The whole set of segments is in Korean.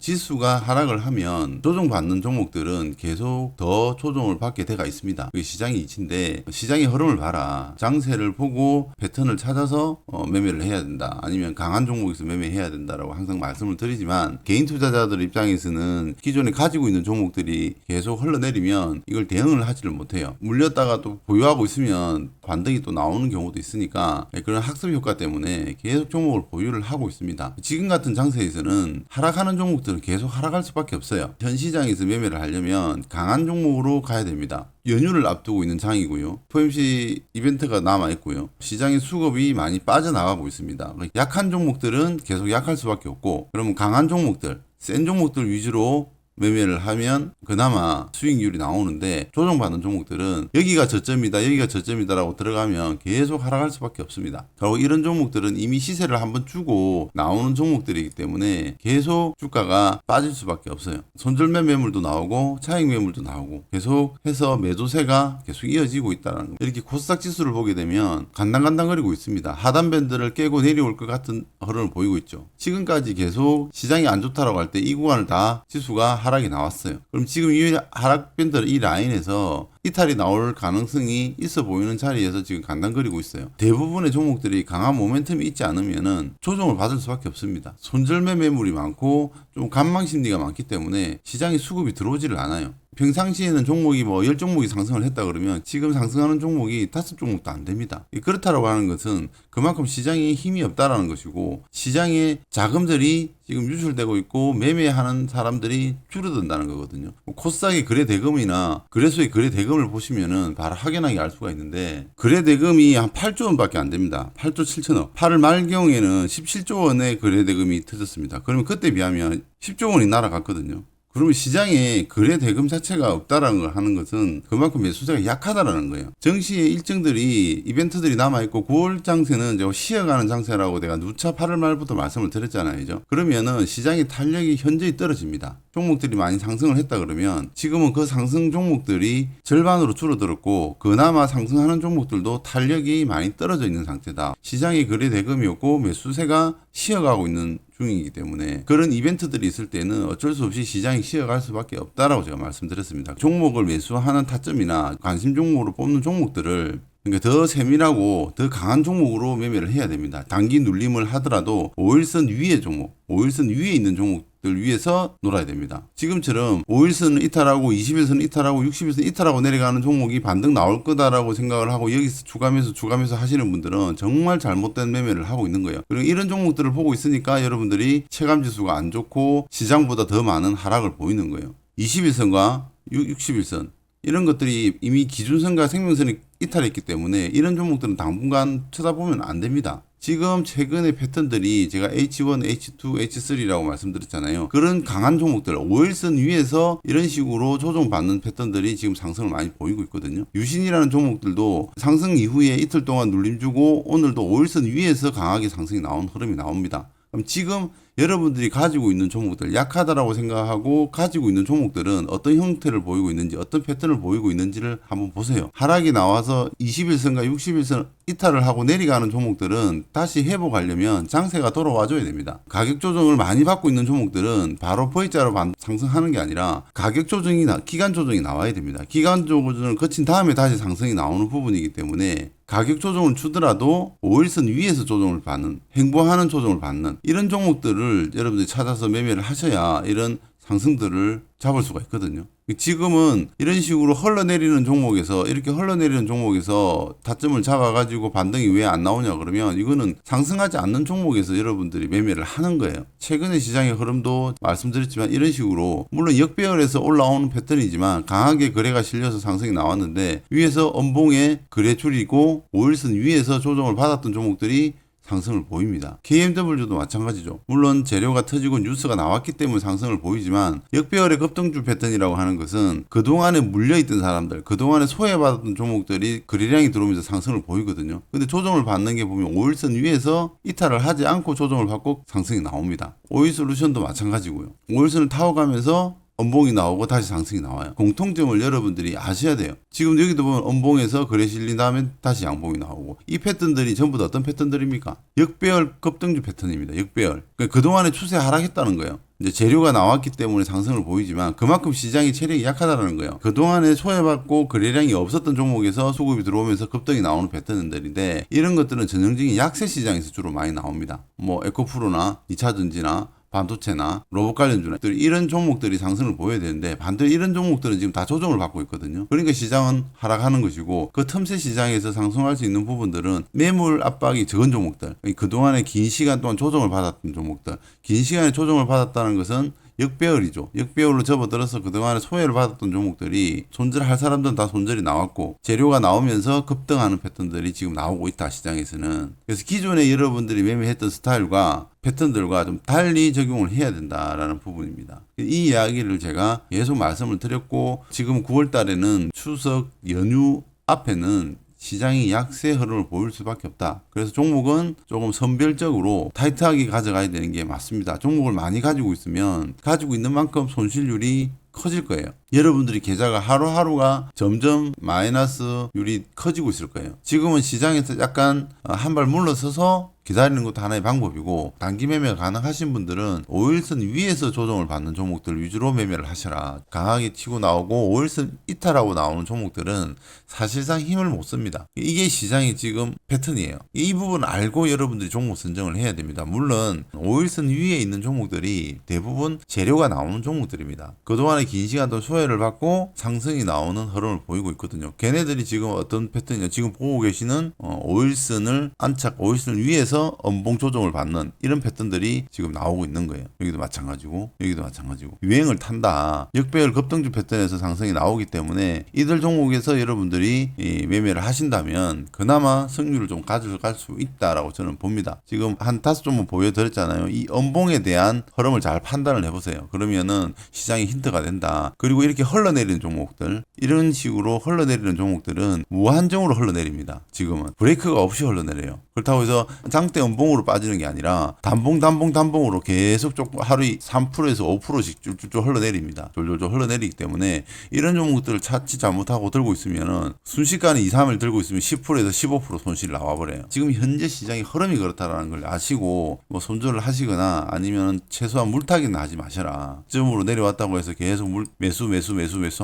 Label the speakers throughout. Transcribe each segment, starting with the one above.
Speaker 1: 지수가 하락을 하면 조정받는 종목들은 계속 더 조정을 받게 돼가 있습니다. 그게 시장의 이치인데 시장의 흐름을 봐라. 장세를 보고 패턴을 찾아서 매매를 해야 된다. 아니면 강한 종목에서 매매해야 된다라고 항상 말씀을 드리지만 개인 투자자들 입장에서는 기존에 가지고 있는 종목들이 계속 흘러내리면 이걸 대응을 하지를 못해요. 물렸다가 또 보유하고 있으면 반등이 또 나오는 경우도 있으니까 그런 학습 효과 때문에 계속 종목을 보유를 하고 있습니다. 지금 같은 장세에서는 하락하는 종목들은 계속 하락할 수밖에 없어요. 현 시장에서 매매를 하려면 강한 종목으로 가야 됩니다. 연휴를 앞두고 있는 장이고요. FOMC 이벤트가 남아있고요. 시장의 수급이 많이 빠져나가고 있습니다. 약한 종목들은 계속 약할 수밖에 없고 그러면 강한 종목들, 센 종목들 위주로 매매를 하면 그나마 수익률이 나오는데 조정받는 종목들은 여기가 저점이다 여기가 저점이다라고 들어가면 계속 하락할 수밖에 없습니다. 결국 이런 종목들은 이미 시세를 한번 주고 나오는 종목들이기 때문에 계속 주가가 빠질 수밖에 없어요. 손절매 매물도 나오고 차익 매물도 나오고 계속 해서 매도세가 계속 이어지고 있다는 거. 이렇게 코스닥 지수를 보게 되면 간당간당거리고 있습니다. 하단 밴드를 깨고 내려올 것 같은 흐름을 보이고 있죠. 지금까지 계속 시장이 안 좋다라고 할 때 이 구간을 다 지수가 하락이 나왔어요. 그럼 지금 이 하락 밴드 이 라인에서 이탈이 나올 가능성이 있어 보이는 자리에서 지금 간당거리고 있어요. 대부분의 종목들이 강한 모멘텀이 있지 않으면은 조정을 받을 수밖에 없습니다. 손절매 매물이 많고 좀 관망 심리가 많기 때문에 시장에 수급이 들어오지를 않아요. 평상시에는 종목이 뭐 10종목이 상승을 했다 그러면 지금 상승하는 종목이 5종목도 안 됩니다. 그렇다라고 하는 것은 그만큼 시장에 힘이 없다라는 것이고 시장에 자금들이 지금 유출되고 있고 매매하는 사람들이 줄어든다는 거거든요. 코스닥의 거래대금이나 거래소의 거래대금을 보시면은 바로 확연하게 알 수가 있는데 거래대금이 한 8조 원밖에 안 됩니다. 8조 7천억. 8월 말 경우에는 17조 원의 거래대금이 터졌습니다. 그러면 그때 비하면 10조 원이 날아갔거든요. 그러면 시장에 거래 대금 자체가 없다라는 걸 하는 것은 그만큼 매수세가 약하다라는 거예요. 정시의 일정들이 이벤트들이 남아있고 9월 장세는 쉬어가는 장세라고 내가 누차 8월 말부터 말씀을 드렸잖아요. 그러면은 시장의 탄력이 현저히 떨어집니다. 종목들이 많이 상승을 했다 그러면 지금은 그 상승 종목들이 절반으로 줄어들었고 그나마 상승하는 종목들도 탄력이 많이 떨어져 있는 상태다. 시장의 거래 대금이 없고 매수세가 쉬어가고 있는 중이기 때문에 그런 이벤트들이 있을 때는 어쩔 수 없이 시장이 쉬어갈 수밖에 없다라고 제가 말씀드렸습니다. 종목을 매수하는 타점이나 관심 종목으로 뽑는 종목들을 그러니까 더 세밀하고 더 강한 종목으로 매매를 해야 됩니다. 단기 눌림을 하더라도 5일선 위의 종목, 5일선 위에 있는 종목들 위에서 놀아야 됩니다. 지금처럼 5일선을 이탈하고 20일선 이탈하고 60일선 이탈하고 내려가는 종목이 반등 나올 거다라고 생각을 하고 여기서 주가매수 하시는 분들은 정말 잘못된 매매를 하고 있는 거예요. 그리고 이런 종목들을 보고 있으니까 여러분들이 체감지수가 안 좋고 시장보다 더 많은 하락을 보이는 거예요. 21선과 60일선 이런 것들이 이미 기준선과 생명선이 이탈했기 때문에 이런 종목들은 당분간 쳐다보면 안 됩니다. 지금 최근의 패턴들이 제가 H1, H2, H3라고 말씀드렸잖아요. 그런 강한 종목들 5일선 위에서 이런 식으로 조정받는 패턴들이 지금 상승을 많이 보이고 있거든요. 유신이라는 종목들도 상승 이후에 이틀 동안 눌림 주고 오늘도 5일선 위에서 강하게 상승이 나온 흐름이 나옵니다. 그럼 지금 여러분들이 가지고 있는 종목들 약하다라고 생각하고 가지고 있는 종목들은 어떤 형태를 보이고 있는지 어떤 패턴을 보이고 있는지를 한번 보세요. 하락이 나와서 21선과 60일선 이탈을 하고 내려가는 종목들은 다시 회복하려면 장세가 돌아와줘야 됩니다. 가격 조정을 많이 받고 있는 종목들은 바로 V자로 상승하는 게 아니라 가격 조정이나 기간 조정이 나와야 됩니다. 기간 조정을 거친 다음에 다시 상승이 나오는 부분이기 때문에 가격 조정을 주더라도 5일선 위에서 조정을 받는 횡보하는 조정을 받는 이런 종목들을 여러분들이 찾아서 매매를 하셔야 이런 상승들을 잡을 수가 있거든요. 지금은 이런 식으로 흘러내리는 종목에서 이렇게 흘러내리는 종목에서 타점을 잡아가지고 반등이 왜 안 나오냐 그러면 이거는 상승하지 않는 종목에서 여러분들이 매매를 하는 거예요. 최근의 시장의 흐름도 말씀드렸지만 이런 식으로 물론 역배열에서 올라오는 패턴이지만 강하게 거래가 실려서 상승이 나왔는데 위에서 엄봉에 거래 줄이고 5일선 위에서 조정을 받았던 종목들이 상승을 보입니다. KMW도 마찬가지죠. 물론 재료가 터지고 뉴스가 나왔기 때문에 상승을 보이지만 역배열의 급등주 패턴이라고 하는 것은 그동안에 물려있던 사람들, 그동안에 소외받았던 종목들이 거래량이 들어오면서 상승을 보이거든요. 근데 조정을 받는 게 보면 5일선 위에서 이탈을 하지 않고 조정을 받고 상승이 나옵니다. 오이솔루션도 마찬가지고요. 5일선을 타워가면서 엄봉이 나오고 다시 상승이 나와요. 공통점을 여러분들이 아셔야 돼요. 지금 여기도 보면 엄봉에서 거래 실린 다음에 다시 양봉이 나오고 이 패턴들이 전부 다 어떤 패턴들입니까? 역배열 급등주 패턴입니다. 역배열. 그러니까 그동안에 추세 하락했다는 거예요. 이제 재료가 나왔기 때문에 상승을 보이지만 그만큼 시장이 체력이 약하다는 거예요. 그동안에 소외받고 거래량이 없었던 종목에서 수급이 들어오면서 급등이 나오는 패턴들인데 이런 것들은 전형적인 약세 시장에서 주로 많이 나옵니다. 뭐 에코프로나 2차전지나 반도체나 로봇 관련주나 이런 종목들이 상승을 보여야 되는데 반대로 이런 종목들은 지금 다 조정을 받고 있거든요. 그러니까 시장은 하락하는 것이고 그 틈새 시장에서 상승할 수 있는 부분들은 매물 압박이 적은 종목들, 그동안에 긴 시간 동안 조정을 받았던 종목들, 긴 시간에 조정을 받았다는 것은 역배열이죠. 역배열로 접어들어서 그동안에 소외를 받았던 종목들이 손절할 사람들은 다 손절이 나왔고 재료가 나오면서 급등하는 패턴들이 지금 나오고 있다 시장에서는. 그래서 기존에 여러분들이 매매했던 스타일과 패턴들과 좀 달리 적용을 해야 된다라는 부분입니다. 이 이야기를 제가 계속 말씀을 드렸고 지금 9월 달에는 추석 연휴 앞에는 시장이 약세 흐름을 보일 수밖에 없다. 그래서 종목은 조금 선별적으로 타이트하게 가져가야 되는 게 맞습니다. 종목을 많이 가지고 있으면 가지고 있는 만큼 손실률이 커질 거예요. 여러분들이 계좌가 하루하루가 점점 마이너스율이 커지고 있을 거예요. 지금은 시장에서 약간 한 발 물러서서 기다리는 것도 하나의 방법이고 단기 매매가 가능하신 분들은 5일선 위에서 조정을 받는 종목들 위주로 매매를 하셔라. 강하게 치고 나오고 5일선 이탈하고 나오는 종목들은 사실상 힘을 못 씁니다. 이게 시장의 지금 패턴이에요. 이 부분 알고 여러분들이 종목 선정을 해야 됩니다. 물론 5일선 위에 있는 종목들이 대부분 재료가 나오는 종목들입니다. 그동안에 긴 시간 동안 소외를 받고 상승이 나오는 흐름을 보이고 있거든요. 걔네들이 지금 어떤 패턴이냐 지금 보고 계시는 5일선을 안착 5일선 위에서 엄봉 조정을 받는 이런 패턴들이 지금 나오고 있는 거예요. 여기도 마찬가지고 여기도 마찬가지고 유행을 탄다. 역배열 급등주 패턴에서 상승이 나오기 때문에 이들 종목에서 여러분들이 매매를 하신다면 그나마 승률을 좀 가져갈 수 있다라고 저는 봅니다. 지금 한 5종목 보여드렸잖아요. 이 엄봉에 대한 흐름을 잘 판단을 해보세요. 그러면은 시장이 힌트가 된다. 그리고 이렇게 흘러내리는 종목들 이런 식으로 흘러내리는 종목들은 무한정으로 흘러내립니다. 지금은 브레이크가 없이 흘러내려요. 그렇다고 해서 장대 연봉으로 빠지는 게 아니라 단봉으로 계속 조금 하루에 3%에서 5%씩 쭉쭉쭉 흘러내립니다. 졸졸졸 흘러내리기 때문에 이런 종목들을 찾지 잘못하고 들고 있으면은 순식간에 2, 3일 들고 있으면 10%에서 15% 손실이 나와버려요. 지금 현재 시장의 흐름이 그렇다라는 걸 아시고 뭐 손절을 하시거나 아니면 최소한 물타기는 하지 마셔라. 점으로 내려왔다고 해서 계속 매수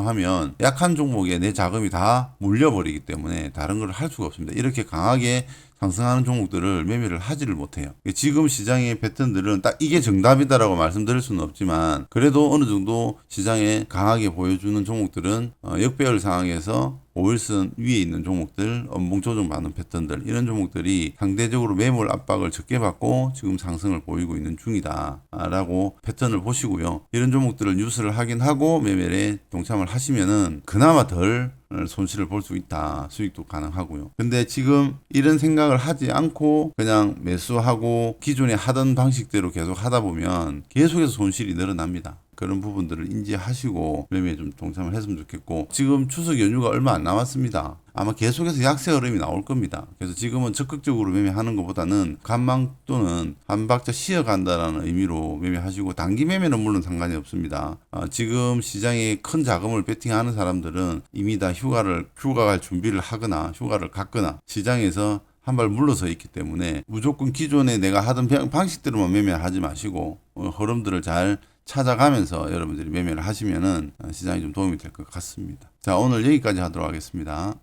Speaker 1: 하면 약한 종목에 내 자금이 다 물려버리기 때문에 다른 걸 할 수가 없습니다. 이렇게 강하게 상승하는 종목들을 매매를 하지를 못해요. 지금 시장의 패턴들은 딱 이게 정답이다라고 말씀드릴 수는 없지만 그래도 어느 정도 시장에 강하게 보여주는 종목들은 역배열 상황에서 5일선 위에 있는 종목들, 엄봉 조정받는 패턴들 이런 종목들이 상대적으로 매물 압박을 적게 받고 지금 상승을 보이고 있는 중이다 라고 패턴을 보시고요. 이런 종목들을 뉴스를 확인하고 매매에 동참을 하시면은 그나마 덜 손실을 볼 수 있다. 수익도 가능하고요. 근데 지금 이런 생각을 하지 않고 그냥 매수하고 기존에 하던 방식대로 계속 하다 보면 계속해서 손실이 늘어납니다. 그런 부분들을 인지하시고 매매에 좀 동참을 했으면 좋겠고 지금 추석 연휴가 얼마 안 남았습니다. 아마 계속해서 약세 흐름이 나올 겁니다. 그래서 지금은 적극적으로 매매하는 것보다는 간망 또는 한 박자 쉬어간다라는 의미로 매매하시고 단기 매매는 물론 상관이 없습니다. 지금 시장에 큰 자금을 베팅하는 사람들은 이미 다 휴가 갈 준비를 하거나 휴가를 갔거나 시장에서 한 발 물러서 있기 때문에 무조건 기존에 내가 하던 방식대로만 매매하지 마시고 흐름들을 잘 찾아가면서 여러분들이 매매를 하시면은 시장이 좀 도움이 될 것 같습니다. 자, 오늘 여기까지 하도록 하겠습니다.